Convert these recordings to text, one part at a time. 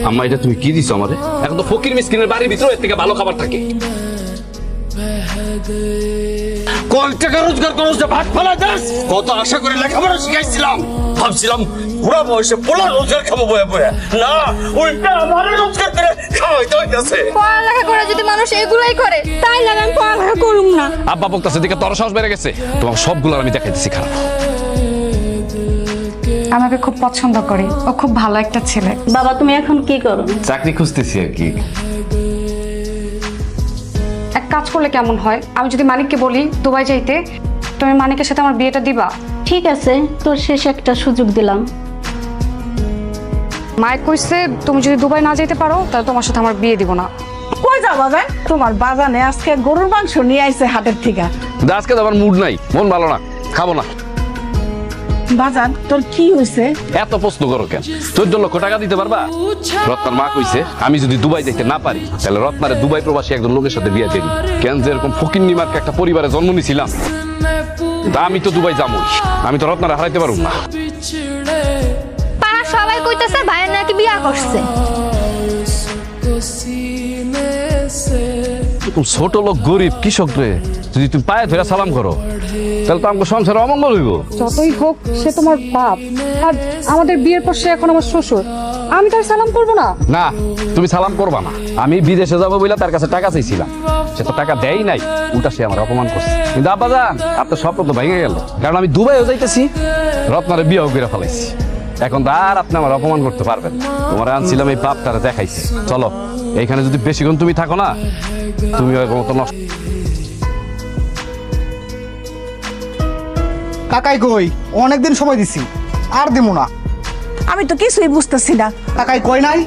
আম্মা এটা তুমি কি দিছো আমারে? এখন তো ফকির মিসকিনের বাড়ির ভিতরে এর থেকে ভালো খাবার থাকে। কয় টাকা রোজগার করো যে ভাত ফেলা দাস? কত আশা করে লেখাপড়া শিখাইছিলাম, ভাবছিলাম পুরা বয়সে পোলা রোজগার খাবো বয়ে বয়ে, না উল্টা আমারে রোজগার করে খাওয়াইতে হইতাছে। পড়ালেখা করে যদি মানুষ এগুলাই করে তাই লাগে আমি পড়ালেখা করুম না। আব্বা বকতাছে দিকে তোর সাহস বেড়ে গেছে, তোমার সবগুলো আমি দেখাইতেছি খারাপ। আমাকে খুব পছন্দ করে, ও খুব ভালো একটা ছেলে। বাবা তুমি এখন কি করো? চাকরি খুঁজতেছি আর কি। এক কাজ করলে কেমন হয়, আমি যদি মানিককে বলি দুবাই যাইতে, তুমি মানিকের সাথে আমার বিয়েটা দিবা? ঠিক আছে, তোর শেষ একটা সুযোগ দিলাম। মাইক কইছে তুমি যদি দুবাই না যেতে পারো তাহলে তোমার সাথে আমার বিয়ে দিব না। কই যাবা যায়? তোমার বাজানে আজকে গরুর মাংস নিয়ে আইছে হাটের থেকে। আজকে তো আমার মুড নাই, মন ভালো না, খাবো না। বাজান তোর কি হয়েছে? এত প্রশ্ন করো কেন? 14 লক্ষ টাকা দিতে পারবা? রত্নার মা কইছে আমি যদি দুবাই যাইতে না পারি তাহলে রত্নারে দুবাই প্রবাসী একজন লোকের সাথে বিয়ে দেব। কেন যে এরকম ফকিন্নি মার্কা একটা পরিবারে জন্ম নিছিলাম, তা আমি তো দুবাই যাবই, আমি তো রত্নারে হারাইতে পারব না। পাড়া সবাই কইতেছে ভাইয়ের নাকি বিয়া করছে। এরকম ছোট লোক গরিব কৃষক রে যদি তুমি পায়ে ধরে সালাম করো তাহলে তো আমাকে সংসারে অমঙ্গল হইব। যতই হোক সে তোমার বাপ, আর আমাদের বিয়ের পর সে এখন আমার শ্বশুর, আমি তার সালাম করবো না? না, তুমি সালাম করবা না। আমি বিদেশে যাবো বলে তার কাছে টাকা চাইছিলাম, সে তো টাকা দেয় নাই, উল্টা সে আমার অপমান করছে। কিন্তু আব্বা যান, আপনার স্বপ্ন তো ভেঙে গেল, কারণ আমি দুবাইও যাইতেছি, রত্নারে বিয়েও করে ফেলাইছি। এখন তো আর আপনি আমার অপমান করতে পারবেন। তোমার আনছিলাম এই পাপটারে দেখাইছি। চলো, এইখানে যদি বেশিক্ষণ তুমি থাকো না, তুমি মতো নষ্ট। কাকাই কই? অনেকদিন সময় দিছি, আর দিমু না। আমি তো কিছুই বুঝতেছি না। কাকাই কই নাই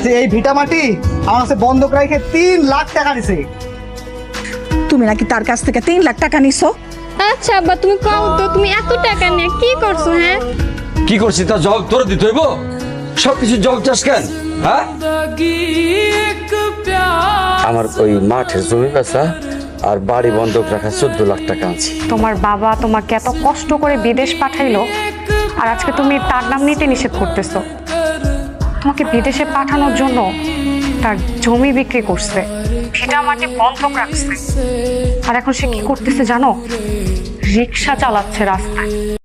যে এই ভিটা মাটি আমার কাছে বন্ধক রেখে 3 লাখ টাকা দিছে। তুমি নাকি তার কাছ থেকে 3 লাখ টাকা নিছো? আচ্ছা আব্বা তুমি কও তো তুমি এত টাকা নিয়ে কি করছো? হ্যাঁ কি করছিস তা জবাব তোর দিতে হইব? সবকিছু জবাব চাস কেন? হ্যাঁ, আমার ওই মাঠের জমি বেচা আর বাড়ি বন্ধক রাখা 14 লাখ টাকা আনছি। তোমার বাবা তোমাকে এত কষ্ট করে বিদেশ পাঠাইলো, আর আজকে তুমি তার নাম নিতে নিষেধ করতেছো। তোমাকে বিদেশে পাঠানোর জন্য তার জমি বিক্রি করছে, ভিটা মাটি বন্ধক রাখছে, আর এখন সে কি করতেছে জানো? রিক্সা চালাচ্ছে রাস্তায়।